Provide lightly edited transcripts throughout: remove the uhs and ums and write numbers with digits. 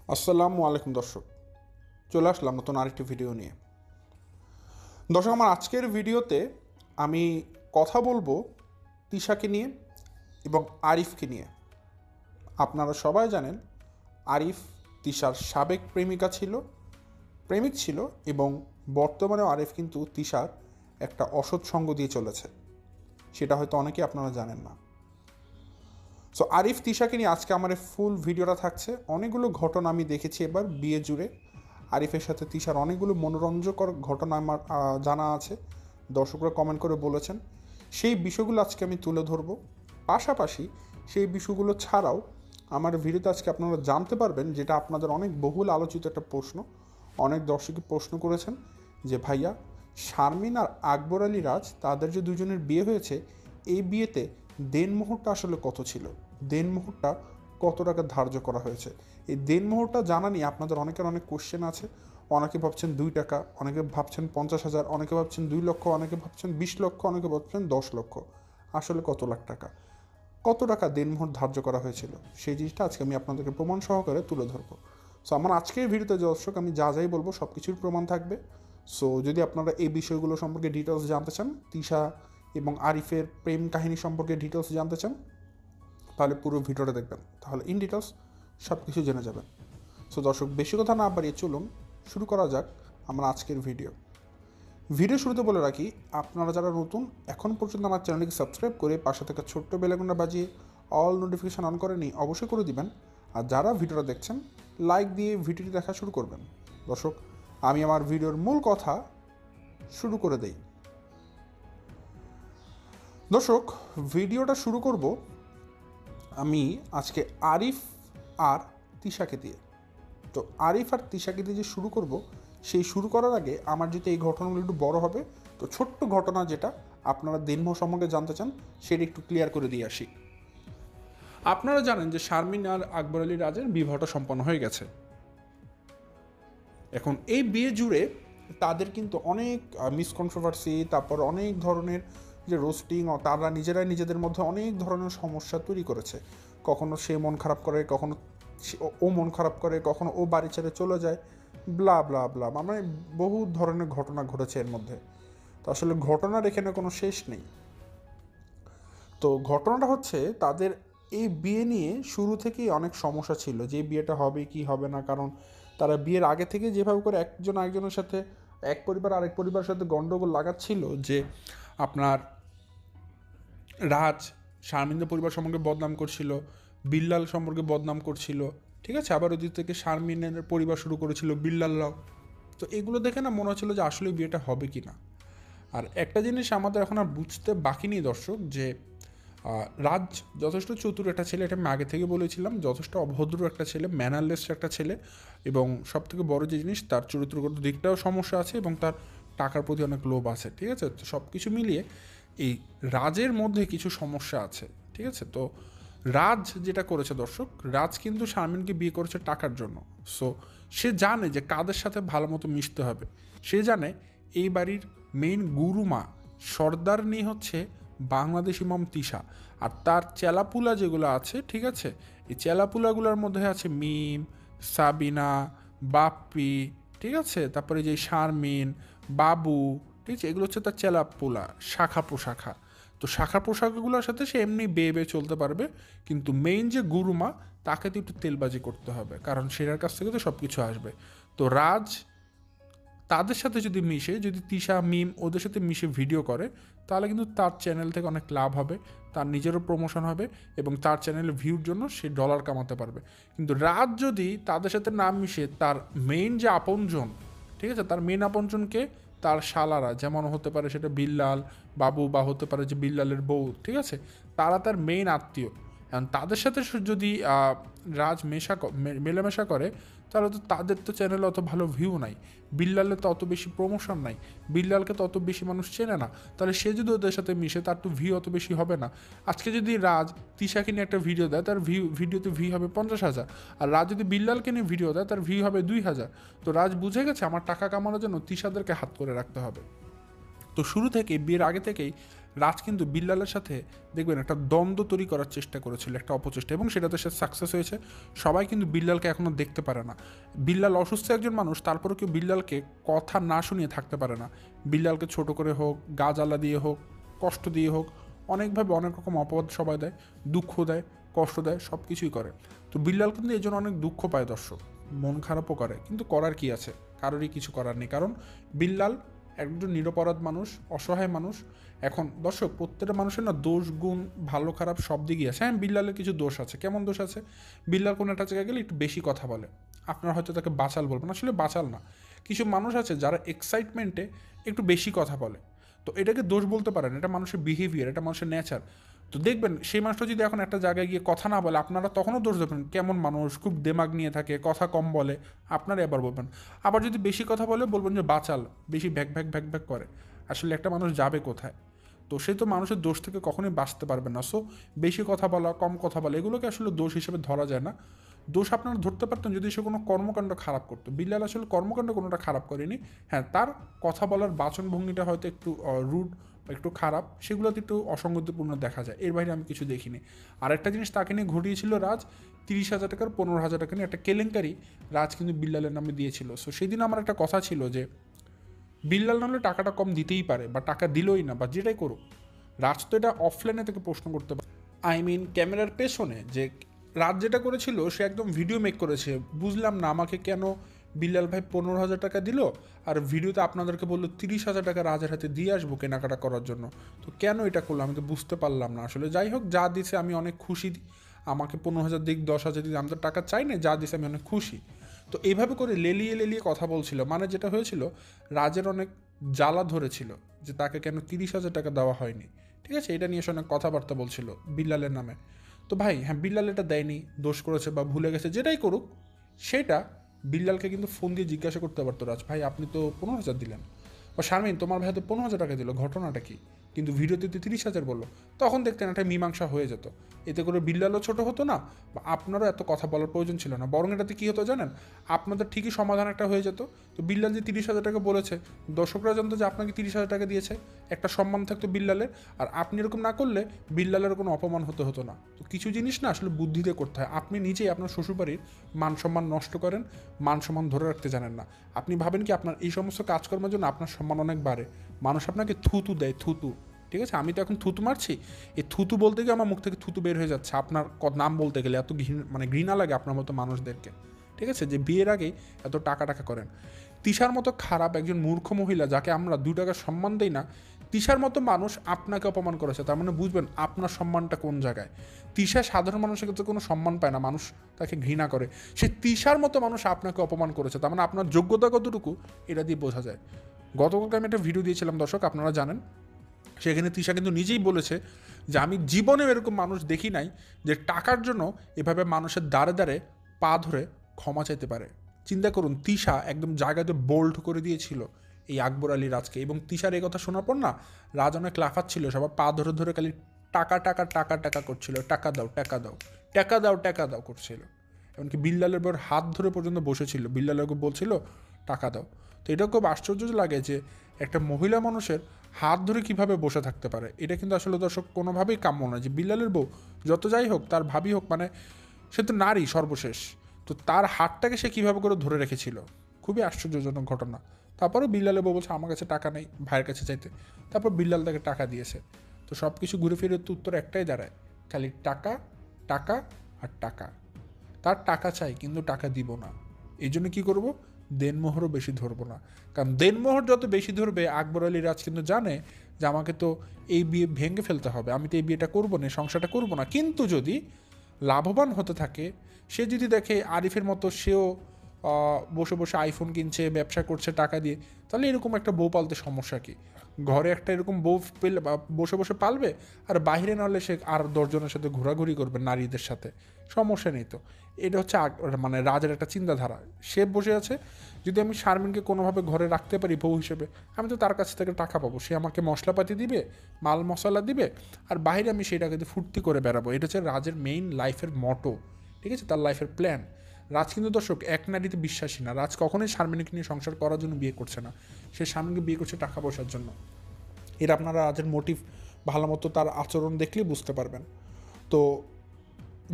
আসসালামু আলাইকুম দর্শক, চলে আসলাম নতুন আরেকটি ভিডিও নিয়ে। দর্শক, আমার আজকের ভিডিওতে আমি কথা বলবো তিশাকে নিয়ে এবং আরিফকে নিয়ে। আপনারা সবাই জানেন আরিফ তিশার সাবেক প্রেমিক ছিল এবং বর্তমানেও আরিফ কিন্তু তিশার একটা অসৎ সঙ্গ দিয়ে চলেছে, সেটা হয়তো অনেকেই আপনারা জানেন না। সো আরিফ তিশাকে নিয়ে আজকে আমার ফুল ভিডিওটা থাকছে। অনেকগুলো ঘটনা আমি দেখেছি এবার বিয়ে জুড়ে। আরিফের সাথে তিশার অনেকগুলো মনোরঞ্জকর ঘটনা আমার জানা আছে, দর্শকরা কমেন্ট করে বলেছেন। সেই বিষয়গুলো আজকে আমি তুলে ধরব। পাশাপাশি সেই বিষয়গুলো ছাড়াও আমার ভিডিওতে আজকে আপনারা জানতে পারবেন, যেটা আপনাদের অনেক বহুল আলোচিত একটা প্রশ্ন। অনেক দর্শকই প্রশ্ন করেছেন যে ভাইয়া, শারমিন আর আকবর আলী রাজ তাদের যে দুজনের বিয়ে হয়েছে, এই বিয়েতে দেনমোহরটা আসলে কত ছিল, দেনমোহরটা কত টাকা ধার্য করা হয়েছে। এই দেনমোহরটা জানা নিয়ে আপনাদের অনেকের অনেক কোশ্চেন আছে। অনেকে ভাবছেন 2 টাকা, অনেকে ভাবছেন 50,000, অনেকে ভাবছেন 2 লক্ষ, অনেকে ভাবছেন 20 লক্ষ, অনেকে ভাবছেন 10 লক্ষ। আসলে কত লাখ টাকা, কত টাকা দেনমোহর ধার্য করা হয়েছিল, সেই জিনিসটা আজকে আমি আপনাদেরকে প্রমাণ সহকারে তুলে ধরবো। সো আমার আজকের ভিডিওতে দর্শক আমি যা যাই বলবো সব কিছুর প্রমাণ থাকবে। সো যদি আপনারা এই বিষয়গুলো সম্পর্কে ডিটেলস জানতে চান, তিশা এবং আরিফের প্রেম কাহিনী সম্পর্কে ডিটেলস জানতে চান, তাহলে পুরো ভিডিওটা দেখবেন, তাহলে ইন ডিটেলস সব কিছু জেনে যাবেন। সো দর্শক, বেশি কথা না বাড়িয়ে চলুন শুরু করা যাক আমার আজকের ভিডিও শুরুতে বলে রাখি, আপনারা যারা নতুন এখন পর্যন্ত আমার চ্যানেলকে সাবস্ক্রাইব করে পাশে থাকা ছোট্ট বেল আইকনটা বাজিয়ে অল নোটিফিকেশান অন করে নিই, অবশ্যই করে দিবেন। আর যারা ভিডিওটা দেখছেন, লাইক দিয়ে ভিডিওটি দেখা শুরু করবেন। দর্শক, আমি আমার ভিডিওর মূল কথা শুরু করে দেই। দর্শক, ভিডিওটা শুরু করব আমি আজকে আরিফ আর তিশাকে দিয়ে। তো আরিফ আর তিশাকে দিয়ে যে শুরু করব, সেই শুরু করার আগে আমার যদি এই ঘটনাগুলো একটু বড় হবে, তো ছোট্ট ঘটনা যেটা আপনারা দেনমোহর সম্পর্কে জানতে চান, সেটা একটু ক্লিয়ার করে দিয়ে আসি। আপনারা জানেন যে শারমিন আর আকবর আলী রাজের বিবাহটা সম্পন্ন হয়ে গেছে। এখন এই বিয়ে জুড়ে তাদের কিন্তু অনেক মিসকন্ট্রোভার্সি, তারপর অনেক ধরনের যে রোস্টিং, তারা নিজেরাই নিজেদের মধ্যে অনেক ধরনের সমস্যা তৈরি করেছে। কখনো সে মন খারাপ করে, কখনো ও মন খারাপ করে, কখনো ও বাড়ি ছেড়ে চলে যায়, ব্লা ব্লা ব্লা, মানে বহু ধরনের ঘটনা ঘটেছে এর মধ্যে। তো আসলে ঘটনার এখানে কোনো শেষ নেই। তো ঘটনাটা হচ্ছে, তাদের এই বিয়ে নিয়ে শুরু থেকেই অনেক সমস্যা ছিল যে এই বিয়েটা হবে কি হবে না। কারণ তারা বিয়ের আগে থেকে যেভাবে করে একজন আরেকজনের সাথে, এক পরিবার আরেক পরিবারের সাথে গণ্ডগোল লাগাচ্ছিল, যে আপনার রাজ শারমিনদের পরিবার সম্পর্কে বদনাম করছিল, বিল্লাল সম্পর্কে বদনাম করছিল, ঠিক আছে, আবার ওদিক থেকে শারমিনের পরিবার শুরু করেছিল বিল্লালরাও। তো এগুলো দেখে না মনে হচ্ছিল যে আসলে বিয়েটা হবে কি না। আর একটা জিনিস আমাদের এখন আর বুঝতে বাকি নেই দর্শক, যে রাজ যথেষ্ট চতুর একটা ছেলে, এটা আমি আগে থেকে বলেছিলাম, যথেষ্ট অভদ্র একটা ছেলে, ম্যানারলেস একটা ছেলে, এবং সব থেকে বড় যে জিনিস, তার চরিত্রগত দিকটাও সমস্যা আছে এবং তার টাকার প্রতি অনেক লোভ আছে, ঠিক আছে। তো সব কিছু মিলিয়ে এই রাজের মধ্যে কিছু সমস্যা আছে, ঠিক আছে। তো রাজ যেটা করেছে দর্শক, রাজ কিন্তু শারমিনকে বিয়ে করেছে টাকার জন্য। সো সে জানে যে কাদের সাথে ভালো মতো মিশতে হবে। সে জানে এই বাড়ির মেইন গুরুমা সর্দারনি হচ্ছে বাংলাদেশ ইমাম তিশা, আর তার চেলাপুলা যেগুলো আছে, ঠিক আছে, এই চেলাপুলাগুলোর মধ্যে আছে মিম, সাবিনা, বাপ্পি, ঠিক আছে, তারপরে যে শারমিন, বাবু, ঠিক আছে, এগুলো হচ্ছে তার চেলাপুলা, শাখা প্রশাখা। তো শাখা পোশাকগুলোর সাথে সে এমনি বেয়ে বেয়ে চলতে পারবে, কিন্তু মেইন যে গুরুমা, তাকে তো একটু তেলবাজি করতে হবে, কারণ সেটার কাছ থেকে তো সব কিছু আসবে। তো রাজ তাদের সাথে যদি মিশে, যদি তিশা মিম ওদের সাথে মিশে ভিডিও করে, তাহলে কিন্তু তার চ্যানেল থেকে অনেক লাভ হবে, তার নিজেরও প্রমোশন হবে এবং তার চ্যানেলে ভিউর জন্য সে ডলার কামাতে পারবে। কিন্তু রাজ যদি তাদের সাথে না মিশে, তার মেইন যে আপনজন, ঠিক আছে, তার মেইন আপনজনকে তার শালারা, যেমন হতে পারে সেটা বিল্লাল, বাবু, বা হতে পারে যে বিল্লালের বউ, ঠিক আছে, তারা তার মেইন আত্মীয়। এখন তাদের সাথে যদি রাজ মেলামেশা করে, তাহলে তো তাদের তো চ্যানেলে অত ভালো ভিউ নাই, বিল্লালের তো অত বেশি প্রমোশন নাই, বিল্লালকে তো অত বেশি মানুষ চেনে না, তাহলে সে যদি ওদের সাথে মিশে, তার তো ভিউ অত বেশি হবে না। আজকে যদি রাজ তিশাকে নিয়ে একটা ভিডিও দেয়, তার ভিডিওতে ভিউ হবে 50,000, আর রাজ যদি বিল্লালকে নিয়ে ভিডিও দেয়, তার ভিউ হবে 2,000। তো রাজ বুঝে গেছে আমার টাকা কামানোর জন্য তিশাদেরকে হাত করে রাখতে হবে। তো শুরু থেকে বিয়ের আগে থেকেই রাজ কিন্তু বিল্লালের সাথে দেখবেন একটা দ্বন্দ্ব তৈরি করার চেষ্টা করেছিল, একটা অপচেষ্টা, এবং সেটাতে সে সাকসেস হয়েছে। সবাই কিন্তু বিল্লালকে এখনও দেখতে পারে না। বিল্লাল অসুস্থ একজন মানুষ, তারপরেও কেউ বিল্লালকে কথা না শুনিয়ে থাকতে পারে না। বিল্লালকে ছোট করে হোক, গা জ্বালা দিয়ে হোক, কষ্ট দিয়ে হোক, অনেকভাবে অনেক রকম অপবাদ সবাই দেয়, দুঃখ দেয়, কষ্ট দেয়, সব কিছুই করে। তো বিল্লাল কিন্তু এই জন্য অনেক দুঃখ পায় দর্শক, মন খারাপও করে, কিন্তু করার কি আছে, কারোরই কিছু করার নেই, কারণ বিল্লাল একজন নিরপরাধ মানুষ, অসহায় মানুষ। এখন দর্শক, প্রত্যেকটা মানুষের না দোষ গুণ ভালো খারাপ সব দিকই আছে। হ্যাঁ, বিল্লালের কিছু দোষ আছে। কেমন দোষ আছে? বিল্লাল কোনো একটা জায়গায় গেলে একটু বেশি কথা বলে, আপনারা হয়তো তাকে বাচাল বলবেন, আসলে বাচাল না। কিছু মানুষ আছে যারা এক্সাইটমেন্টে একটু বেশি কথা বলে, তো এটাকে দোষ বলতে পারেন, এটা মানুষের বিহেভিয়ার, এটা মানুষের নেচার। তো দেখবেন সেই মানুষটা যদি এখন একটা জায়গায় গিয়ে কথা না বলে, আপনারা তখনও দোষ দেবেন, কেমন মানুষ, খুব দেমাগ নিয়ে থাকে, কথা কম বলে, আপনারা এবার বলবেন। আবার যদি বেশি কথা বলে বলবেন যে বাচাল, বেশি ভ্যাক ভ্যাক ভ্যাক ভ্যাক করে। আসলে একটা মানুষ যাবে কোথায়? তো সে তো মানুষের দোষ থেকে কখনোই বাঁচতে পারবে না। সো বেশি কথা বলা, কম কথা বলা, এগুলোকে আসলে দোষ হিসেবে ধরা যায় না। দোষ আপনারা ধরতে পারতেন যদি সে কোনো কর্মকাণ্ড খারাপ করতো। বিল্লাল আসলে কর্মকাণ্ড কোনোটা খারাপ করেনি। হ্যাঁ, তার কথা বলার বাচনভঙ্গিটা হয়তো একটু রুড, একটু খারাপ, সেগুলোতে একটু অসঙ্গতিপূর্ণ দেখা যায়, এর বাইরে আমি কিছু দেখিনি। আরেকটা জিনিস তাকে নিয়ে ঘটিয়েছিল রাজ, 30,000 টাকার 15,000 টাকা নিয়ে একটা কেলেঙ্কারি রাজ কিন্তু বিল্লালের নামে দিয়েছিল। সো সেদিন আমার একটা কথা ছিল যে বিল্লাল নাহলে টাকাটা কম দিতেই পারে, বা টাকা দিলই না, বা যেটাই করুক, রাজ তো এটা অফলাইনে থেকে প্রশ্ন করতে পারে, আই মিন ক্যামেরার পেছনে। যে রাজ যেটা করেছিল, সে একদম ভিডিও মেক করেছে। বুঝলাম না আমাকে কেন বিল্লাল ভাই 15,000 টাকা দিল, আর ভিডিওতে আপনাদেরকে বললো 30,000 টাকা রাজের হাতে দিয়ে আসবো কেনাকাটা করার জন্য। তো কেন এটা করলো আমি তো বুঝতে পারলাম না আসলে। যাই হোক, যা দিছে আমি অনেক খুশি। আমাকে 15,000 দিক, 10,000 দিক, আমি তো টাকা চাই না, যা দিছে আমি অনেক খুশি। তো এইভাবে করে লেলিয়ে লেলিয়ে কথা বলছিল, মানে যেটা হয়েছিল, রাজের অনেক জ্বালা ধরেছিল যে তাকে কেন 30,000 টাকা দেওয়া হয়নি। ঠিক আছে, এটা নিয়ে সে অনেক কথাবার্তা বলছিল বিল্লালের নামে। তো ভাই, হ্যাঁ, বিল্লাল এটা দেয়নি, দোষ করেছে বা ভুলে গেছে, যেটাই করুক, সেটা বিল্লালকে কিন্তু ফোন দিয়ে জিজ্ঞাসা করতে পারতো, রাজ ভাই আপনি তো 15,000 দিলেন, বা শারমিন তোমার ভাই তো 15,000 টাকা দিল, ঘটনাটা কি? কিন্তু ভিডিওতে তো 30,000 বললো। তখন দেখতেন একটা মীমাংসা হয়ে যেত, এতে করে বিল্লালও ছোট হতো না, বা আপনারও এত কথা বলার প্রয়োজন ছিল না। বরং এটাতে কী হতো জানেন, আপনাদের ঠিকই সমাধান একটা হয়ে যেত। তো বিল্লাল যে 30,000 টাকা বলেছে, দর্শকরা জানতো যে আপনাকে 30,000 টাকা দিয়েছে, একটা সম্মান থাকতো বিল্লালের। আর আপনি এরকম না করলে বিল্লালের কোনো অপমান হতো না। তো কিছু জিনিস না আসলে বুদ্ধিতে করতে হয়। আপনি নিজেই আপনার শ্বশুরবাড়ির মান সম্মান নষ্ট করেন, মান সম্মান ধরে রাখতে জানেন না। আপনি ভাবেন কি আপনার এই সমস্ত কাজকর্মের জন্য আপনার সম্মান অনেক বাড়ে, মানুষ আপনাকে থুতু দেয়, থুতু। ঠিক আছে, আমি তো এখন থুতু মারছি, এই থুতু বলতে গিয়ে আমার মুখ থেকে থুতু বের হয়ে যাচ্ছে আপনার নাম বলতে গেলে। এত মানে ঘৃণা লাগে আপনার মতো মানুষদেরকে। ঠিক আছে, যে বিয়ের আগেই এত টাকা টাকা করেন। তিশার মতো খারাপ একজন মূর্খ মহিলা, যাকে আমরা 2 টাকা সম্মান দিই না, তিশার মতো মানুষ আপনাকে অপমান করেছে, তার মানে বুঝবেন আপনার সম্মানটা কোন জায়গায়। তিশা সাধারণ মানুষের কাছে কোনো সম্মান পায় না, মানুষ তাকে ঘৃণা করে। সে তিশার মতো মানুষ আপনাকে অপমান করেছে, তার মানে আপনার যোগ্যতা কতটুকু এটা দিয়ে বোঝা যায়। গতকালকে আমি একটা ভিডিও দিয়েছিলাম দর্শক, আপনারা জানেন, সেখানে তিশা কিন্তু নিজেই বলেছে যে আমি জীবনেও এরকম মানুষ দেখি নাই যে টাকার জন্য এভাবে মানুষের দ্বারে দ্বারে পা ধরে ক্ষমা চাইতে পারে। চিন্তা করুন, তিশা একদম জায়গাতে বোল্ড করে দিয়েছিল এই আকবর আলী রাজকে, এবং তিশার এই কথা শোনার পর না রাজ অনেক লাফাচ্ছিল, সবার পা ধরে ধরে খালি টাকা টাকা টাকা টাকা করছিল, টাকা দাও টাকা দাও টাকা দাও টাকা দাও করছিল। এমনকি বিল্লালের বর হাত ধরে পর্যন্ত বসেছিল, বিল্লালকে বলছিল টাকা দাও। তো এটা খুব আশ্চর্য লাগে যে একটা মহিলা মানুষের হাত ধরে কিভাবে বসে থাকতে পারে। এটা কিন্তু আসলে দর্শক কোনোভাবেই কাম্য নয় যে বিল্লালের বউ যত যাই হোক, তার ভাবি হোক, মানে সে তো নারী সর্বশেষ, তো তার হাতটাকে সে কীভাবে করে ধরে রেখেছিল, খুবই আশ্চর্যজনক ঘটনা। তারপরে বিল্লালের বউ বলছে আমার কাছে টাকা নেই, ভাইয়ের কাছে চাইতে। তারপর বিল্লাল তাকে টাকা দিয়েছে। তো সব কিছু ঘুরে ফিরে তো উত্তর একটাই দাঁড়ায়, খালি টাকা টাকা আর টাকা। তার টাকা চাই কিন্তু টাকা দিব না, এই জন্য কী করবো, দেনমোহরও বেশি ধরবো না। কারণ দেনমোহর যত বেশি ধরবে, আকবর আলী রাজ কিন্তু জানে যে আমাকে তো এই বিয়ে ভেঙে ফেলতে হবে, আমি তো এই বিয়েটা করবো না, সংসারটা করবো না। কিন্তু যদি লাভবান হতে থাকে, সে যদি দেখে আরিফের মতো সেও বসে বসে আইফোন কিনছে, ব্যবসা করছে টাকা দিয়ে, তাহলে এরকম একটা বউ পালতে সমস্যা কী? ঘরে একটা এরকম বউ পেলে বসে বসে পালবে, আর বাইরে নাহলে সে আর 10 জনের সাথে ঘোরাঘুরি করবে, নারীদের সাথে, সমস্যা নেই। তো এটা হচ্ছে মানে রাজের একটা চিন্তাধারা। সে বসে আছে, যদি আমি শারমিনকে কোনোভাবে ঘরে রাখতে পারি বউ হিসেবে, আমি তো তার কাছ থেকে টাকা পাবো, সে আমাকে মশলাপাতি দিবে, মাল মশলা দিবে, আর বাইরে আমি সেই টাকাতে ফুর্তি করে বেড়াবো। এটা হচ্ছে রাজের মেইন লাইফের মটো। ঠিক আছে, তার লাইফের প্ল্যান। রাজ কিন্তু দর্শক এক নারীতে বিশ্বাসী না। রাজ কখনোই শারমিনকে নিয়ে সংসার করার জন্য বিয়ে করছে না, সে শারমিনকে বিয়ে করছে টাকা পয়সার জন্য। এটা আপনারা রাজের মোটিভ ভালো মতো তার আচরণ দেখলেই বুঝতে পারবেন। তো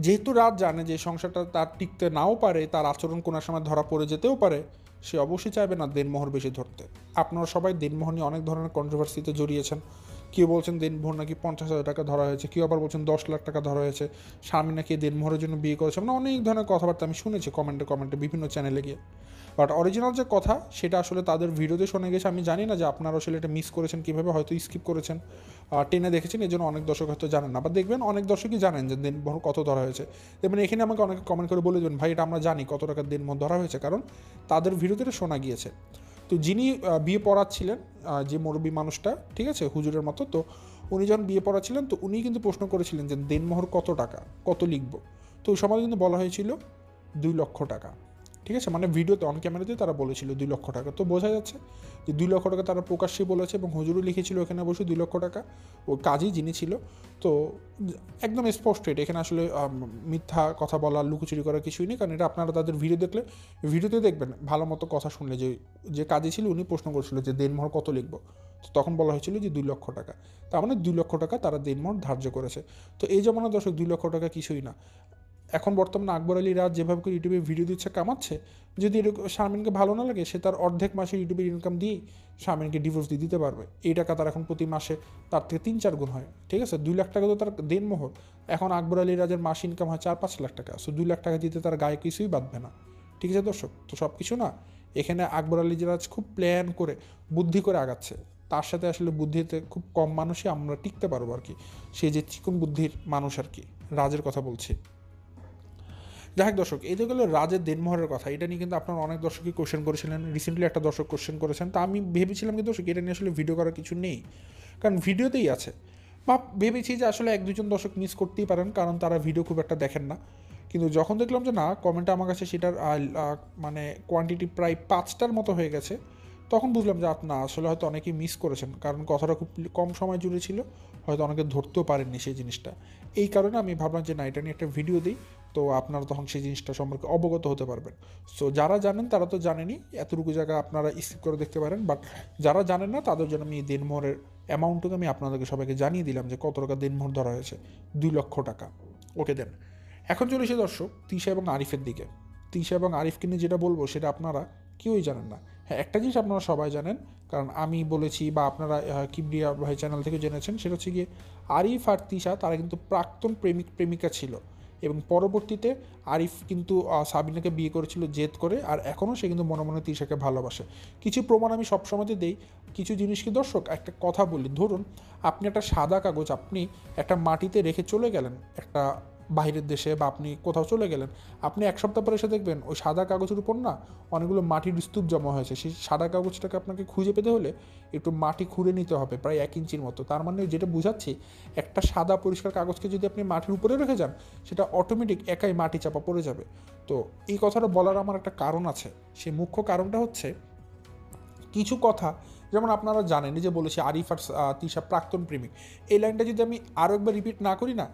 যেহেতু রাজ জানে যে সংসারটা তার টিকতে নাও পারে, তার আচরণ কোনো সময় ধরা পড়ে যেতেও পারে, সে অবশ্যই চাইবে না দেনমোহর বেশি ধরতে। আপনারা সবাই দেনমোহর নিয়ে অনেক ধরনের কন্ট্রোভার্সিতে জড়িয়েছেন। কেউ বলছেন দেনমোহর নাকি 50,000 টাকা ধরা হয়েছে, কেউ আবার বলছেন 10 লাখ টাকা ধরা হয়েছে, স্বামী নাকি দেনমোহরের জন্য বিয়ে করেছে, মানে অনেক ধরনের কথাবার্তা আমি শুনেছি কমেন্টে বিভিন্ন চ্যানেলে গিয়ে। বাট অরিজিনাল যে কথা সেটা আসলে তাদের ভিডিওতে শোনা গেছে। আমি জানি না যে আপনারা আসলে এটা মিস করেছেন কীভাবে, হয়তো স্কিপ করেছেন, টেনে দেখেছেন, এই জন্য অনেক দর্শক হয়তো জানেন না। বা দেখবেন অনেক দর্শকই জানেন যে দেনমোহর কত ধরা হয়েছে। দেখবেন এখানে আমাকে অনেকে কমেন্ট করে বলে দেবেন, ভাই এটা আমরা জানি কত টাকার দেনমোহর ধরা হয়েছে, কারণ তাদের ভিডিওতে শোনা গিয়েছে। তো যিনি বিয়ে পড়াচ্ছিলেন, যে মুরব্বী মানুষটা, ঠিক আছে, হুজুরের মতো, তো উনি যখন বিয়ে পড়াচ্ছিলেন তো উনি কিন্তু প্রশ্ন করেছিলেন যে দেনমোহর কত টাকা, কত লিখব। তো ওই সময় কিন্তু বলা হয়েছিল 2 লক্ষ টাকা, ঠিক আছে, মানে ভিডিওতে অন ক্যামেরাতে তারা বলেছিল 2 লক্ষ টাকা। তো বোঝা যাচ্ছে যে 2 লক্ষ টাকা তারা প্রকাশ্যে বলেছে, এবং হুজুরও লিখেছিল এখানে বসে 2 লক্ষ টাকা, ও কাজী যিনি ছিল। তো একদম স্পষ্ট এটা, এখানে আসলে মিথ্যা কথা বলা, লুকোচুরি করার কিছুই নেই, কারণ এটা আপনারা তাদের ভিডিও দেখলে, ভিডিওতে দেখবেন ভালো মতো কথা শুনলে, যে কাজী ছিল উনি প্রশ্ন করছিল যে দেনমোহর কত লিখব, তো তখন বলা হয়েছিল যে 2 লক্ষ টাকা। তার মানে 2 লক্ষ টাকা তারা দেনমোহর ধার্য করেছে। তো এই জমানা দর্শক 2 লক্ষ টাকা কিছুই না। এখন বর্তমানে আকবর আলী রাজ যেভাবে করে ইউটিউবে ভিডিও দিচ্ছে, কামাচ্ছে, যদি এরকম শারমিনকে ভালো না লাগে, সে তার অর্ধেক মাসে ইউটিউবের ইনকাম দিয়েই শারমিনকে ডিভোর্স দিয়ে দিতে পারবে। এই টাকা তার এখন প্রতি মাসে তার থেকে 3-4 গুণ হয়, ঠিক আছে। 2 লাখ টাকা তো তার দেনমোহর। এখন আকবর আলী রাজের মাসে ইনকাম হয় 4-5 লাখ টাকা, সো 2 লাখ টাকা দিতে তার গায়ে কিছুই বাঁধবে না, ঠিক আছে দর্শক। তো সব কিছু না, এখানে আকবর আলী রাজ খুব প্ল্যান করে, বুদ্ধি করে আগাচ্ছে। তার সাথে আসলে বুদ্ধিতে খুব কম মানুষই আমরা টিকতে পারবো আর কি, সে যে চিকন বুদ্ধির মানুষ আর কি, রাজের কথা বলছি। যাই হোক দর্শক, এই যে গেলো রাজের দেনমোহরের কথা, এটা নিয়ে কিন্তু আপনারা অনেক দর্শকই কোশ্চেন করেছিলেন। রিসেন্টলি একটা দর্শক কোশ্চেন করেছেন, তা আমি ভেবেছিলাম কি দর্শক এটা নিয়ে আসলে ভিডিও করার কিছু নেই, কারণ ভিডিওতেই আছে। বা ভেবেছি যে আসলে 1-2 জন দর্শক মিস করতেই পারেন, কারণ তারা ভিডিও খুব একটা দেখেন না। কিন্তু যখন দেখলাম যে না, কমেন্টে আমার কাছে সেটার মানে কোয়ান্টিটি প্রায় 5টার মতো হয়ে গেছে, তখন বুঝলাম যে না, আসলে হয়তো অনেকেই মিস করেছেন, কারণ কথাটা খুব কম সময় জুড়ে ছিল, হয়তো অনেকে ধরতেও পারেননি সেই জিনিসটা। এই কারণে আমি ভাবলাম যে না, এটা নিয়ে একটা ভিডিও দিই, তো আপনারা তখন সেই জিনিসটা সম্পর্কে অবগত হতে পারবেন। সো যারা জানেন তারা তো জানেনই, এতটুকু জায়গা আপনারা স্কিপ করে দেখতে পারেন, বাট যারা জানেন না তাদের জন্য আমি এই দেনমোহরের অ্যামাউন্টটুকু আমি আপনাদেরকে সবাইকে জানিয়ে দিলাম যে কত টাকা দেনমোহর ধরা হয়েছে। 2 লক্ষ টাকা। ওকে দেন, এখন চলে এসে দর্শক তিশা এবং আরিফের দিকে। তিশা এবং আরিফকে নিয়ে যেটা বলবো সেটা আপনারা কেউই জানেন না। হ্যাঁ, একটা জিনিস আপনারা সবাই জানেন, কারণ আমি বলেছি বা আপনারা কিবরিয়া ভাই চ্যানেল থেকে জেনেছেন, সেটা হচ্ছে গিয়ে আরিফ আর তিশা তারা কিন্তু প্রাক্তন প্রেমিকা ছিল, এবং পরবর্তীতে আরিফ কিন্তু সাবিনাকে বিয়ে করেছিল জেদ করে, আর এখনও সে কিন্তু মনে মনে তিশাকে ভালোবাসে। কিছু প্রমাণ আমি সবসময়তে দিই, কিছু জিনিস কি দর্শক, একটা কথা বলি, ধরুন আপনি একটা সাদা কাগজ আপনি একটা মাটিতে রেখে চলে গেলেন একটা বাইরের দেশে, বা আপনি কোথাও চলে গেলেন, আপনি 1 সপ্তাহ পরে এসে দেখবেন ওই সাদা কাগজের উপর না অনেকগুলো মাটির স্তূপ জমা হয়েছে। সেই সাদা কাগজটাকে আপনাকে খুঁজে পেতে হলে একটু মাটি খুঁড়ে নিতে হবে, প্রায় 1 ইঞ্চির মতো। তার মানে যেটা বুঝাচ্ছি, একটা সাদা পরিষ্কার কাগজকে যদি আপনি মাটির উপরে রেখে যান, সেটা অটোমেটিক একাই মাটি চাপা পড়ে যাবে। তো এই কথাটা বলার আমার একটা কারণ আছে। সেই মুখ্য কারণটা হচ্ছে, কিছু কথা যেমন আপনারা জানেন, যে বলেছি আরিফ আর তিশা প্রাক্তন প্রেমিক, এই লাইনটা যদি আমি আরও একবার রিপিট না করি না,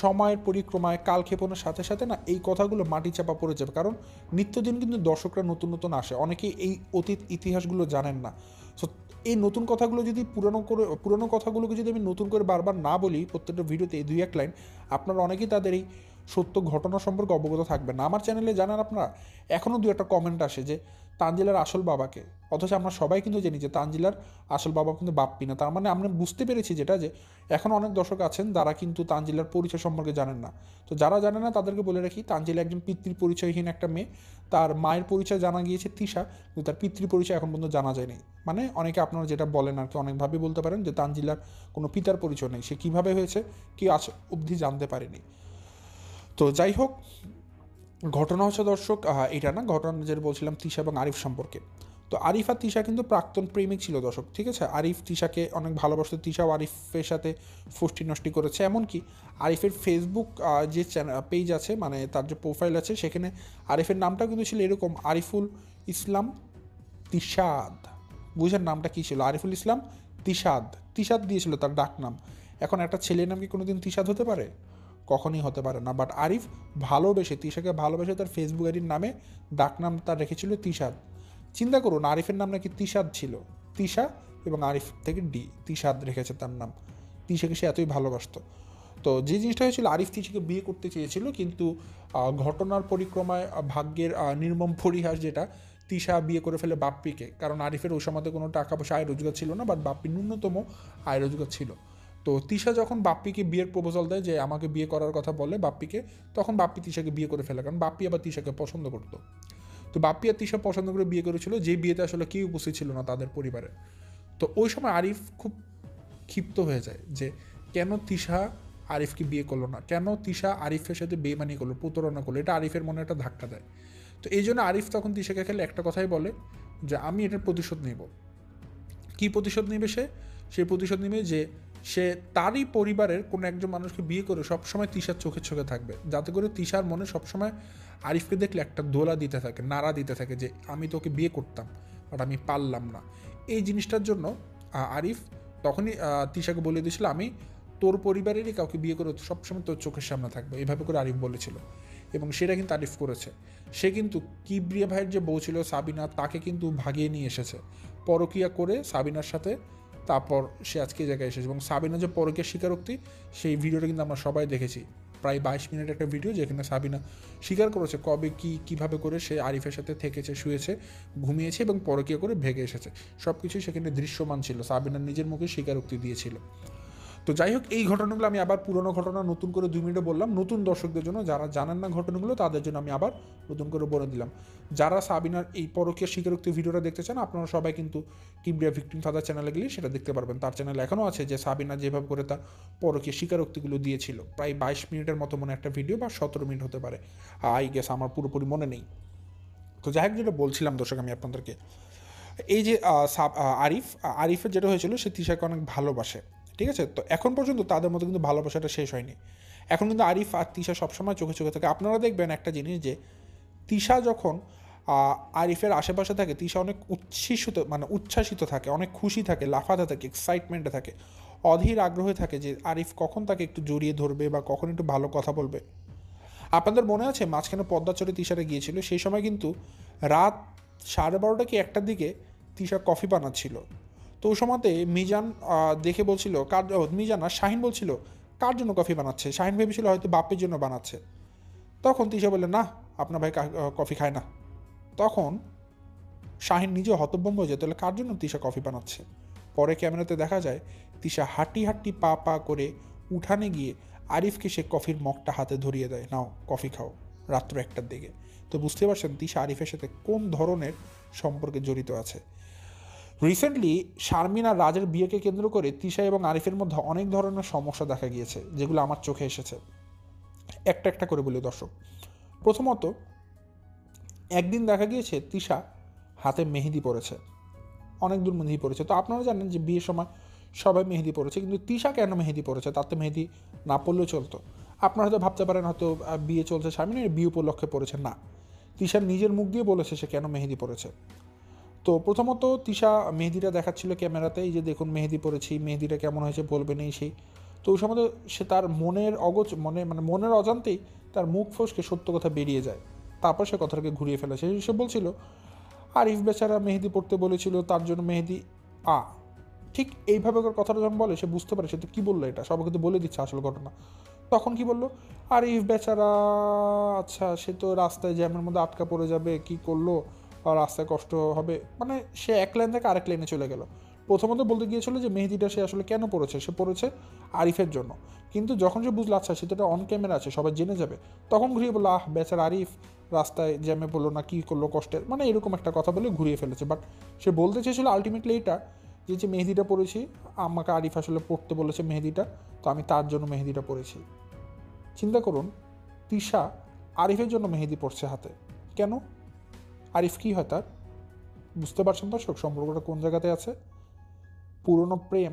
সময়ের পরিক্রমায় কালক্ষেপণের সাথে সাথে না এই কথাগুলো মাটি চাপা পড়ে যাবে। কারণ নিত্যদিন কিন্তু দর্শকরা নতুন নতুন আসে, অনেকেই এই অতীত ইতিহাসগুলো জানেন না। সো এই নতুন কথাগুলো যদি পুরনো কথাগুলোকে যদি আমি নতুন করে বারবার না বলি প্রত্যেকটা ভিডিওতে 2-1 লাইন, আপনারা অনেকেই তাদের এই সত্য ঘটনা সম্পর্কে অবগত থাকবেন না। আমার চ্যানেলে জানান আপনারা, এখনও 2-একটা কমেন্ট আসে যে তানজিলার আসল বাবাকে, অথচ আমরা সবাই কিন্তু জানি যে তানজিলার আসল বাবা কিন্তু বাপ্পি না। তার মানে আমরা বুঝতে পেরেছি যেটা, যে এখন অনেক দর্শক আছেন যারা কিন্তু তানজিলার পরিচয় সম্পর্কে জানেন না। তো যারা জানে না তাদেরকে বলে রাখি, তানজিলা একজন পিতৃ পরিচয়হীন একটা মেয়ে। তার মায়ের পরিচয় জানা গিয়েছে তিশা, কিন্তু তার পিতৃ পরিচয় এখন পর্যন্ত জানা যায়নি। মানে অনেকে আপনারা যেটা বলেন আর কি, অনেকভাবে বলতে পারেন যে তানজিলার কোনো পিতার পরিচয় নেই, সে কীভাবে হয়েছে কি আজ অবধি জানতে পারেনি। তো যাই হোক, ঘটনা হচ্ছে দর্শক এটা না, ঘটনা যেটা বলছিলাম তিশা এবং আরিফ সম্পর্কে। তো আরিফ আর তিশা কিন্তু প্রাক্তন প্রেমিক ছিল দর্শক, ঠিক আছে। আরিফ তিশাকে অনেক ভালোবাসতো, তিশাও আরিফের সাথে ফষ্টি নষ্টি করেছে। এমনকি আরিফের ফেসবুক যে পেজ আছে, মানে তার যে প্রোফাইল আছে, সেখানে আরিফের নামটা কিন্তু ছিল এরকম, আরিফুল ইসলাম তিশাদ। বুঝেন নামটা কী ছিল? আরিফুল ইসলাম তিশাদ। তিশাদ দিয়েছিল তার ডাক নাম। এখন একটা ছেলের নাম কি কোনোদিন তিশাদ হতে পারে? কখনই হতে পারে না। বাট আরিফ ভালোবেসে, তিশাকে ভালোবেসে তার ফেসবুক আইডির নামে ডাকনাম তার রেখেছিল তিশাদ। চিন্তা করুন, আরিফের নাম নাকি তিশাদ ছিল, তিশা এবং আরিফ থেকে ডি, তিশা রেখেছে তার নাম। তিশাকে সে এতই ভালোবাসতো। তো যে জিনিসটা হয়েছিল, আরিফ তিশাকে বিয়ে করতে চেয়েছিল, কিন্তু ঘটনার পরিক্রমায় ভাগ্যের নির্মম পরিহাস যেটা, তিশা বিয়ে করে ফেলে বাপ্পিকে। কারণ আরিফের ওই সময়তে কোনো টাকা পয়সা আয় রোজগার ছিল না, বাট বাপ্পির ন্যূনতম আয় রোজগার ছিল। তো তিশা যখন বাপ্পিকে বিয়ের প্রপোজাল দেয় যে আমাকে বিয়ে করার কথা বলে বাপ্পিকে, তখন বাপ্পি তিশাকে বিয়ে করে ফেলে, কারণ বাপ্পি আবার তিশাকে পছন্দ করতো। তো বাপ্পি আর তিশা পছন্দ করে বিয়ে করেছিল, যে বিয়েতে আসলে কেউ উপস্থিত ছিল না তাদের পরিবারে। তো ওই সময় আরিফ খুব ক্ষিপ্ত হয়ে যায় যে কেন তিশা আরিফকে বিয়ে করলো না, কেন তিশা আরিফের সাথে বেইমানি করলো, প্রতারণা করলো। এটা আরিফের মনে একটা ধাক্কা দেয়। তো এই জন্য আরিফ তখন তিশাকে খেলে একটা কথাই বলে যে আমি এটার প্রতিশোধ নেব। কী প্রতিশোধ নেবে সে? সেই প্রতিশোধ নেবে যে সে তারই পরিবারের কোনো একজন মানুষকে বিয়ে করে সবসময় তিশার চোখে চোখে থাকবে, যাতে করে তিশার মনে সবসময় আরিফকে দেখলে একটা দোলা দিতে থাকে, নাড়া দিতে থাকে যে আমি তোকে বিয়ে করতাম বাট আমি পারলাম না। এই জিনিসটার জন্য আরিফ তখনই তিশাকে বলে দিয়েছিল আমি তোর পরিবারেরই কাউকে বিয়ে করে সবসময় তোর চোখের সামনে থাকবে, এভাবে করে আরিফ বলেছিল। এবং সেটা কিন্তু আরিফ করেছে। সে কিন্তু কিবরিয়া ভাইয়ের যে বউ ছিল সাবিনা, তাকে কিন্তু ভাগিয়ে নিয়ে এসেছে পরকিয়া করে সাবিনার সাথে। তারপর সে আজকে এই জায়গায় এসেছে, এবং সাবিনা যে পরকীয়ার স্বীকারোক্তি, সেই ভিডিওটা কিন্তু আমরা সবাই দেখেছি। প্রায় 22 মিনিট একটা ভিডিও, যেখানে সাবিনা স্বীকার করেছে কবে কীভাবে করে সে আরিফের সাথে থেকেছে, শুয়েছে, ঘুমিয়েছে এবং পরকীয়া করে ভেগে এসেছে। সব কিছুই সেখানে দৃশ্যমান ছিল, সাবিনার নিজের মুখে স্বীকারোক্তি দিয়েছিল। তো যাই হোক, এই ঘটনাগুলো আমি আবার পুরনো ঘটনা নতুন করে 2 মিনিটে বললাম, নতুন দর্শকদের জন্য, যারা জানেন না ঘটনাগুলো তাদের জন্য আমি আবার নতুন করে বলে দিলাম। যারা সাবিনার এই পরকীয় স্বীকারোক্তি ভিডিওটা দেখতে চান, আপনারা সবাই কিন্তু কিবরিয়া ভিকটিম ফাদার চ্যানেলে গেলে সেটা দেখতে পারবেন। তার চ্যানেলে এখনও আছে যে সাবিনা যেভাবে করে তার পরকীয় স্বীকারোক্তিগুলো দিয়েছিল। প্রায় 22 মিনিটের মতো মনে একটা ভিডিও, বা 17 মিনিট হতে পারে, আই গেস, আমার পুরোপুরি মনে নেই। তো যাই হোক, যেটা বলছিলাম দর্শক আমি আপনাদেরকে, এই যে আরিফের যেটা হয়েছিল, সে তিশাকে অনেক ভালোবাসে, ঠিক আছে? তো এখন পর্যন্ত তাদের মধ্যে কিন্তু ভালোবাসাটা শেষ হয়নি। এখন কিন্তু আরিফ আর তিশা সবসময় চোখে চোখে থাকে। আপনারা দেখবেন একটা জিনিস, যে তিশা যখন আরিফের আশেপাশে থাকে, তিশা অনেক উচ্ছ্বাসিত থাকে, অনেক খুশি থাকে, লাফাতে থাকে, এক্সাইটমেন্টে থাকে, অধীর আগ্রহে থাকে যে আরিফ কখন তাকে একটু জড়িয়ে ধরবে বা কখন একটু ভালো কথা বলবে। আপনাদের মনে আছে মাঝখানে পদ্মাচরে তিশারে গিয়েছিল, সেই সময় কিন্তু রাত 12:30 কি 1টার দিকে তিশা কফি বানাচ্ছিল। তো ওই সময়তে মিজান দেখে বলছিল, মিজান আর শাহিন বলছিল কার জন্য কফি বানাচ্ছে। শাহিন ভেবেছিল হয়তো বাপের জন্য বানাচ্ছে। তখন তিশা বললেন না, আপনার ভাই কফি খায় না। তখন শাহিন নিজে হতভম্ব হয়ে যায়, তাহলে কার জন্য তিশা কফি বানাচ্ছে। পরে ক্যামেরাতে দেখা যায় তিশা হাঁটি হাঁটি পা পা করে উঠানে গিয়ে আরিফকে সে কফির মগটা হাতে ধরিয়ে দেয়, নাও কফি খাও, রাত্র 1টার দিকে। তো বুঝতে পারছেন তিশা আরিফের সাথে কোন ধরনের সম্পর্কে জড়িত আছে। রিসেন্টলি শারমিন আর রাজের বিয়েকে কেন্দ্র করে তিশা এবং আরিফের মধ্যে অনেক ধরনের সমস্যা দেখা গিয়েছে, যেগুলো আমার চোখে এসেছে। একটা একটা করে বলি দর্শক। প্রথমত, একদিন দেখা গিয়েছে তিশা হাতে মেহেদি পড়েছে, অনেক দূর মেহেদি পড়েছে। তো আপনারা জানেন যে বিয়ের সময় সবাই মেহেদি পড়েছে, কিন্তু তিশা কেন মেহেদি পড়েছে? তাতে মেহেদি না পড়লেও চলতো। আপনারা হয়তো ভাবতে পারেন হয়তো বিয়ে চলছে শারমিনের, বিয়ে উপলক্ষে পড়েছে। না, তিশার নিজের মুখ দিয়ে বলেছে সে কেন মেহেদি পড়েছে। তো প্রথমত তিশা মেহেদিটা দেখাচ্ছিল ক্যামেরাতে, এই যে দেখুন মেহেদি পড়েছি, মেহেদিটা কেমন হয়েছে বলবেন এই সেই। তো ওই সময় সে তার মনের অজান্তেই তার মুখ ফসকে সত্য কথা বেরিয়ে যায়। তারপর সে কথাটাকে ঘুরিয়ে ফেলে। সে বলছিল আরিফ বেচারা মেহেদি পড়তে বলেছিল, তার জন্য মেহেদি ঠিক এইভাবে কথাটা যখন বলে, সে বুঝতে পারে সে তো কী বললো, এটা সবাইকে তো বলে দিচ্ছে আসল ঘটনা। তখন কি বললো, আরিফ বেচারা, আচ্ছা সে তো রাস্তায় জ্যামের মধ্যে আটকা পড়ে যাবে, কি করলো, রাস্তায় কষ্ট হবে, মানে সে এক লাইন থেকে আরেক লাইনে চলে গেল। প্রথমত বলতে গিয়েছিল যে মেহেদিটা সে আসলে কেন পড়েছে, সে পড়েছে আরিফের জন্য। কিন্তু যখন সে বুঝলো আচ্ছা সেটা অন ক্যামেরা আছে, সবাই জেনে যাবে, তখন ঘুরিয়ে বললো বেচারা আরিফ রাস্তায় জ্যামে পড়লো না, কী করলো কষ্টের, মানে এরকম একটা কথা বলে ঘুরিয়ে ফেলেছে। বাট সে বলতে চেয়েছিল আলটিমেটলি এটা, যে মেহেদিটা পড়েছি, আমাকে আরিফ আসলে পড়তে বলেছে মেহেদিটা, তো আমি তার জন্য মেহেদিটা পড়েছি। চিন্তা করুন, তিশা আরিফের জন্য মেহেদি পড়ছে হাতে, কেন? আরিফ কী হয় তার? বুঝতে পারছেন দর্শক সম্পর্কটা কোন জায়গাতে আছে? পুরনো প্রেম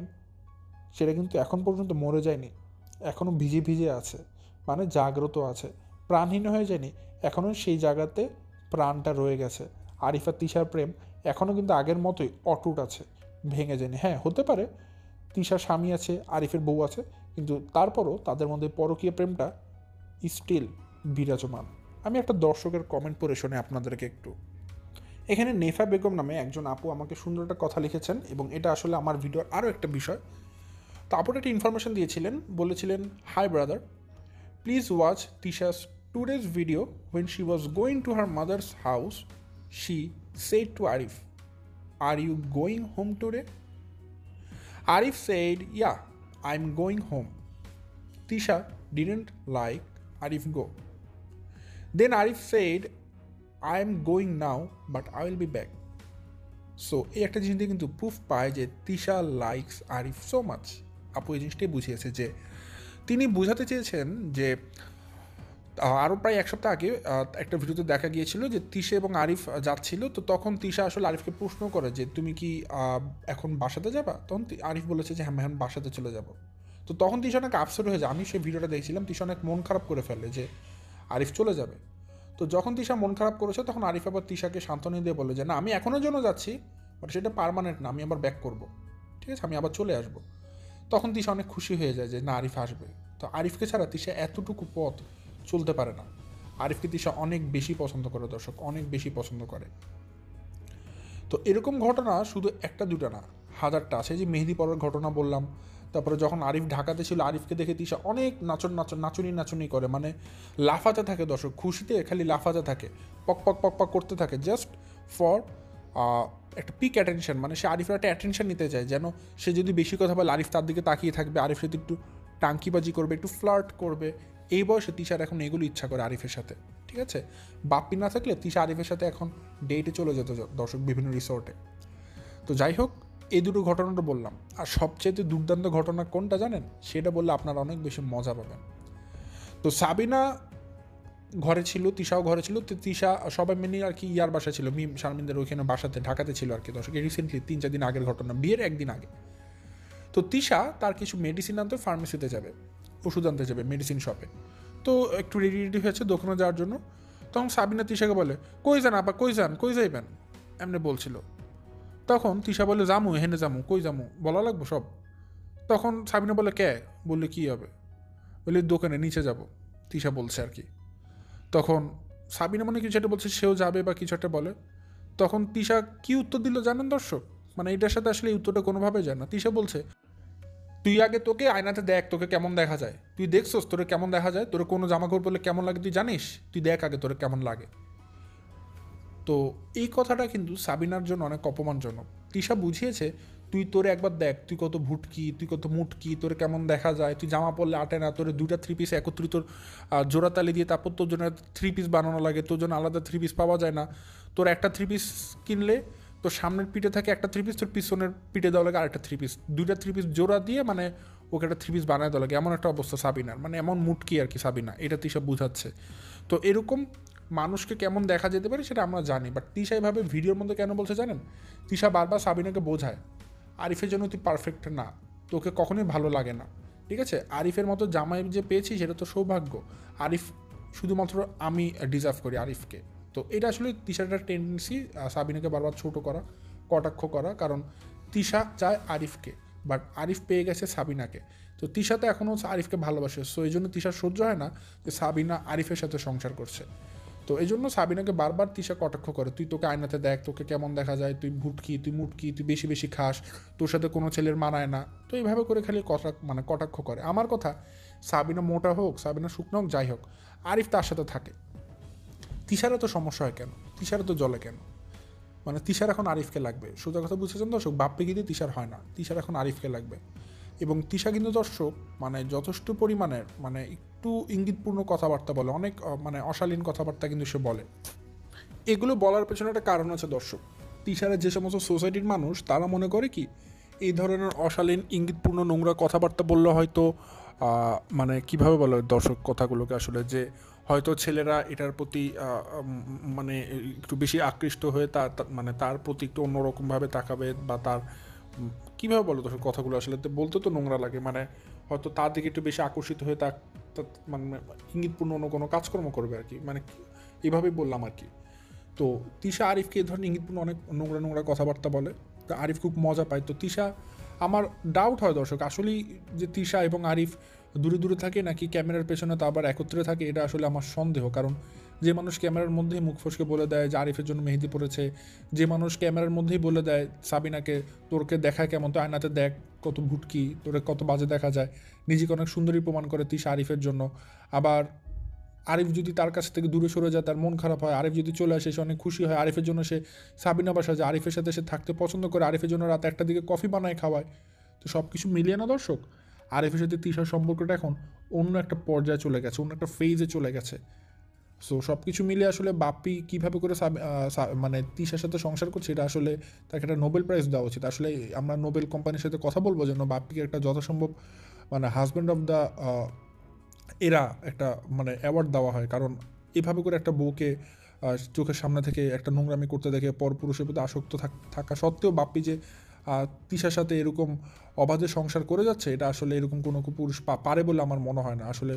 সেটা কিন্তু এখন পর্যন্ত মরে যায়নি, এখনও ভিজে ভিজে আছে, মানে জাগ্রত আছে, প্রাণহীন হয়ে যায়নি, এখনও সেই জায়গাতে প্রাণটা রয়ে গেছে। আরিফ আর তিশার প্রেম এখনও কিন্তু আগের মতোই অটুট আছে, ভেঙে যায়নি। হ্যাঁ, হতে পারে তিশার স্বামী আছে, আরিফের বউ আছে, কিন্তু তারপরও তাদের মধ্যে পরকীয় প্রেমটা স্টিল বিরাজমান। আমি একটা দর্শকের কমেন্ট পড়ে শুনে আপনাদেরকে একটু, এখানে নেফা বেগম নামে একজন আপু আমাকে সুন্দর একটা কথা লিখেছেন, এবং এটা আসলে আমার ভিডিওর আরও একটা বিষয়। তো আপুর একটা ইনফরমেশন দিয়েছিলেন, বলেছিলেন, hi brother, please watch Tisha's today's video when she was going to her mother's house she said to Arif, are you going home today? Arif said, yeah, I'm going home. Tisha didn't like Arif go. Then Arif said, I am going now but I will be back. So এই একটা জিনিস দিয়ে কিন্তু proof পায় যে Tisha likes Arif so much. আপু এই জিনিসটাই বুঝিয়েছে যে তিনি বোঝাতে চেয়েছেন যে আরও প্রায় এক সপ্তাহ আগে একটা ভিডিওতে দেখা গিয়েছিল যে তিশা এবং আরিফ যাচ্ছিল, তো তখন তিশা আসলে আরিফকে প্রশ্ন করে যে তুমি কি এখন বাসাতে যাবা? তখন আরিফ বলেছে যে হ্যাঁ এখন বাসাতে চলে যাব। তো তখন তিশা অনেক আপসেট হয়ে যায়, আমি সেই ভিডিওটা দেখছিলাম, তিশা অনেক মন খারাপ করে ফেলে যে আরিফ চলে যাবে। তো যখন তিশা মন খারাপ করেছে তখন আরিফ আবার তিশাকে সান্ত্বনা দিয়ে বলে যে না, আমি এখনও জন্য যাচ্ছি, বাট সেটা পার্মানেন্ট না, আমি আবার ব্যাক করব, ঠিক আছে, আমি আবার চলে আসবো। তখন তিশা অনেক খুশি হয়ে যায় যে না, আরিফ আসবে। তো আরিফকে ছাড়া তিশা এতটুকু পথ চলতে পারে না। আরিফকে তিশা অনেক বেশি পছন্দ করে, দর্শক, অনেক বেশি পছন্দ করে। তো এরকম ঘটনা শুধু একটা দুটা না, হাজারটা আছে। যে পরের ঘটনা বললাম, তারপরে যখন আরিফ ঢাকাতে ছিল, আরিফকে দেখে তিশা অনেক নাচুনি করে, মানে লাফাতে থাকে দর্শক, খুশিতে খালি লাফাতে থাকে, পক পক পক পক করতে থাকে, জাস্ট ফর একটা পিক অ্যাটেনশন, মানে সে আরিফের একটা অ্যাটেনশন নিতে চায়, যেন সে যদি বেশি কথা বলে আরিফ তার দিকে তাকিয়ে থাকবে, আরিফ সাথে একটু টাঙ্কিবাজি করবে, একটু ফ্লার্ট করবে। এই বয়সে তিশার এখন এগুলো ইচ্ছা করে আরিফের সাথে, ঠিক আছে। বাপ্পি না থাকলে তিশা আরিফের সাথে এখন ডেটে চলে যেত দর্শক, বিভিন্ন রিসোর্টে। তো যাই হোক, এই দুটো ঘটনাটা বললাম। আর সবচেয়ে দুর্দান্ত ঘটনা কোনটা জানেন? সেটা বললে আপনারা অনেক বেশি মজা পাবেন। তো সাবিনা ঘরে ছিল, তিশাও ঘরে ছিল। তো তিশা সবাই মিলে আর কি ইয়ার বাসা ছিল, মিম শারমিনদের ওইখানে বাসাতে, ঢাকাতে ছিল আর কি দর্শক। রিসেন্টলি 3-4 দিন আগের ঘটনা, বিয়ের একদিন আগে। তো তিশা তার কিছু মেডিসিন আনতে ফার্মেসিতে যাবে, ওষুধ আনতে যাবে মেডিসিন শপে। তো একটু রেডি হয়েছে দোকানে যাওয়ার জন্য। তখন সাবিনা তিশাকে বলে, কই যান আপা, কই যাইবেন, এমনি বলছিল। তখন তিশা বলে, জামু, হেনে জামু, কই জামু, বলা লাগবো সব। তখন সাবিনা বলে, কে? বললে কী হবে? বলে দোকানে নিচে যাব, তিশা বলছে আর কি। তখন সাবিনা মানে কিছু একটা বলছে, সেও যাবে বা কিছু একটা বলে। তখন তিশা কি উত্তর দিল জানেন দর্শক? মানে এটার সাথে আসলে এই উত্তরটা কোনোভাবে যায় না। তিশা বলছে, তুই আগে তোকে আয়নাতে দেখ, তোকে কেমন দেখা যায়, তুই দেখছোস তোরে কেমন দেখা যায়, তোর কোনো জামা কাপড় পরলে কেমন লাগে তুই জানিস? তুই দেখ আগে তোরে কেমন লাগে। তো এই কথাটা কিন্তু সাবিনার জন্য অনেক অপমানজনক। তিশা বুঝিয়েছে, তুই তোরে একবার দেখ, তুই কত ভুটকি, তুই কত মুটকি, তোরে কেমন দেখা যায়, তুই জামা পরলে আটে না, তোরে 2টা 3 পিস একত্রিত তোর জোড়াতালি দিয়ে তারপর তোর জন্য 3 পিস বানানো লাগে, তোর জন্য আলাদা 3 পিস পাওয়া যায় না। তোর একটা 3 পিস কিনলে তোর সামনের পিঠে থাকে একটা 3 পিস, তোর পিছনের পিঠে দেওয়া লাগে আরেকটা 3 পিস, 2টা 3 পিস জোড়া দিয়ে মানে ওকে একটা 3 পিস বানায় দেওয়া লাগে, এমন একটা অবস্থা সাবিনার, মানে এমন মুটকি আর কি সাবিনা, এটা তিশা বুঝাচ্ছে। তো এরকম মানুষকে কেমন দেখা যেতে পারে সেটা আমরা জানি, বাট তিশা এভাবে ভিডিওর মধ্যে কেন বলছে জানেন? তিশা বারবার সাবিনাকে বোঝায়, আরিফের জন্য তুই পারফেক্ট না, তোকে কখনোই ভালো লাগে না, ঠিক আছে, আরিফের মতো জামাই যে পেয়েছি সেটা তো সৌভাগ্য, আরিফ শুধুমাত্র আমি ডিজার্ভ করি আরিফকে। তো এটা আসলে তিশার একটা টেন্ডেন্সি, সাবিনাকে বারবার ছোটো করা, কটাক্ষ করা, কারণ তিশা চায় আরিফকে, বাট আরিফ পেয়ে গেছে সাবিনাকে। তো তিশা তো এখনও আরিফকে ভালোবাসে, সো এই জন্য তিশার সহ্য হয় না যে সাবিনা আরিফের সাথে সংসার করছে। তো এই জন্য সাবিনাকে বারবার তিশা কটাক্ষ করে, তুই তোকে আয়নাতে দেখ, তোকে কেমন দেখা যায়, তুই ভুটকি, তুই মুটকি, তুই বেশি বেশি খাস, তোর সাথে কোনো ছেলের মানায় না। তো এইভাবে করে খালি কথা মানে কটাক্ষ করে। আমার কথা, সাবিনা মোটা হোক, সাবিনা শুকনো হোক, যাই হোক, আরিফ তার সাথে থাকে। তিশারও তো সমস্যা হয় কেন? তিশারও তো জলে কেন? মানে তিশার এখন আরিফকে লাগবে, সোজা কথা বুঝেছেন দর্শক, বাপ্পি কিন্তু তিশার হয় না, তিশার এখন আরিফকে লাগবে। এবং তিশা কিন্তু দর্শক মানে যথেষ্ট পরিমাণের মানে একটু ইঙ্গিতপূর্ণ কথাবার্তা বলে, অনেক মানে অশালীন কথাবার্তা কিন্তু সে বলে। এগুলো বলার পেছনে একটা কারণ আছে দর্শক। তিশারের যে সমস্ত সোসাইটির মানুষ তারা মনে করে কি, এই ধরনের অশালীন ইঙ্গিতপূর্ণ নোংরা কথাবার্তা বললে হয়তো মানে কিভাবে বলে দর্শক কথাগুলোকে আসলে, যে হয়তো ছেলেরা এটার প্রতি মানে একটু বেশি আকৃষ্ট হয়ে মানে তার প্রতি একটু অন্যরকমভাবে তাকাবে, বা তার কীভাবে বলো দর্শক কথাগুলো আসলে বলতে তো নোংরা লাগে, মানে হয়তো তার দিকে একটু বেশি আকর্ষিত হয়ে তার মানে ইঙ্গিতপূর্ণ অন্য কোনো কাজকর্ম করবে আর কি, মানে এইভাবেই বললাম আর কি। তো তিশা আরিফকে এই ধরনের ইঙ্গিতপূর্ণ অনেক নোংরা নোংরা কথাবার্তা বলে, তো আরিফ খুব মজা পায়। তো তিশা, আমার ডাউট হয় দর্শক আসলেই যে তিশা এবং আরিফ দূরে দূরে থাকে নাকি ক্যামেরার পেছনে তা আবার একত্রে থাকে, এটা আসলে আমার সন্দেহ। কারণ যে মানুষ ক্যামেরার মধ্যেই মুখ ফসকে বলে দেয় যে আরিফের জন্য মেহেদি পড়েছে, যে মানুষ ক্যামেরার মধ্যেই বলে দেয় সাবিনাকে তোরকে দেখা কেমন, তো আয়নাতে দেখ কত ভুটকি, তোরে কত বাজে দেখা যায়, নিজেকে অনেক সুন্দরী প্রমাণ করে তিশা আরিফের জন্য। আবার আরিফ যদি তার কাছ থেকে দূরে সরে যায় তার মন খারাপ হয়, আরিফ যদি চলে আসে সে অনেক খুশি হয়, আরিফের জন্য সে সাবিনা বাসা যায়, আরিফের সাথে সে থাকতে পছন্দ করে, আরিফের জন্য রাত 1টার দিকে কফি বানায় খাওয়ায়। তো সব কিছু মিলিয়ে না দর্শক, আরিফের সাথে তিশার সম্পর্কটা এখন অন্য একটা পর্যায়ে চলে গেছে, অন্য একটা ফেজে চলে গেছে। সো সব কিছু মিলিয়ে আসলে বাপ্পি কীভাবে করে মানে তিশার সাথে সংসার করছে, এটা আসলে তাকে একটা নোবেল প্রাইজ দেওয়া উচিত। আসলে আমরা নোবেল কোম্পানির সাথে কথা বলবো যেন বাপ্পিকে একটা যথাসম্ভব মানে হাজব্যান্ড অফ দ্য এরা একটা মানে অ্যাওয়ার্ড দেওয়া হয়। কারণ এভাবে করে একটা বউকে চোখের সামনে থেকে একটা নোংরামি করতে দেখে পরপুরুষের প্রতি আসক্ত থাকা সত্ত্বেও বাপ্পি যে তিশার সাথে এরকম অবাধে সংসার করে যাচ্ছে, এটা আসলে এরকম কোনো পুরুষ পারে বলে আমার মনে হয় না, আসলে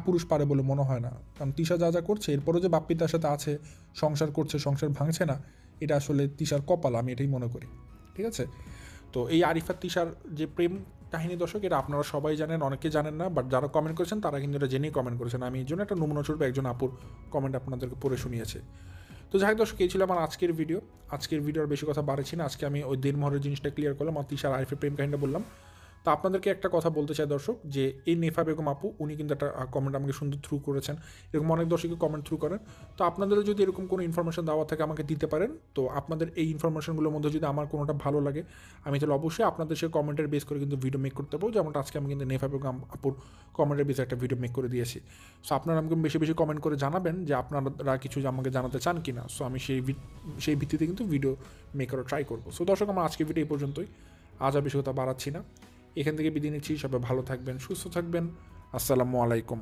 পুরুষ পারে বলে মনে হয় না। কারণ তিশা যা যা করছে এরপরও যে বাপ্পি তার সাথে আছে, সংসার করছে, সংসার ভাঙছে না, এটা আসলে তিশার কপাল, আমি এটাই মনে করি। ঠিক আছে, তো এই আরিফা তিশার যে প্রেম কাহিনী দর্শক, এটা আপনারা সবাই জানেন, অনেকে জানেন না, বাট যারা কমেন্ট করেছেন তারা কিন্তু এটা জেনেই কমেন্ট করেছেন। আমি এই জন্য একটা নমুনাস্বরূপ একজন আপুর কমেন্ট আপনাদেরকে পড়ে শুনিয়েছে। তো যাই হোক দর্শক, এই ছিল আমার আজকের ভিডিও। আজকের ভিডিওর বেশি কথা বাড়াচ্ছি না, আজকে আমি ওই দেড়মহরের জিনিসটা ক্লিয়ার করলাম আর তিশার আরিফের প্রেম কাহিনীটা বললাম। তো আপনাদেরকে একটা কথা বলতে চাই দর্শক, যে এই নেফা বেগম আপু উনি কিন্তু একটা কমেন্ট আমাকে সুন্দর থ্রু করেছেন, এরকম অনেক দর্শকই কমেন্ট থ্রু করেন। তো আপনাদের যদি এরকম কোনো ইনফরমেশন দেওয়া থাকে আমাকে দিতে পারেন। তো আপনাদের এই ইনফরমেশনগুলোর মধ্যে যদি আমার কোনোটা ভালো লাগে, আমি তাহলে অবশ্যই আপনাদের সেই কমেন্টের বেস করে কিন্তু ভিডিও মেক করতে পারবো। যেমনটা আজকে আমি কিন্তু নেফা বেগম আপুর কমেন্টের বেসে একটা ভিডিও মেক করে দিয়েছি। সো আপনারা আমাকে বেশি বেশি কমেন্ট করে জানাবেন যে আপনারা কিছু আমাকে জানাতে চান কি না। সো আমি সেই ভিত্তিতে কিন্তু ভিডিও মেক করার ট্রাই করবো। সো দর্শক, আমার আজকের ভিডিও এই পর্যন্তই, আজ আর বেশি কথা বাড়াচ্ছি না, এখান থেকে বিদায় নিচ্ছি। সবাই ভালো থাকবেন, সুস্থ থাকবেন। আসসালামু আলাইকুম।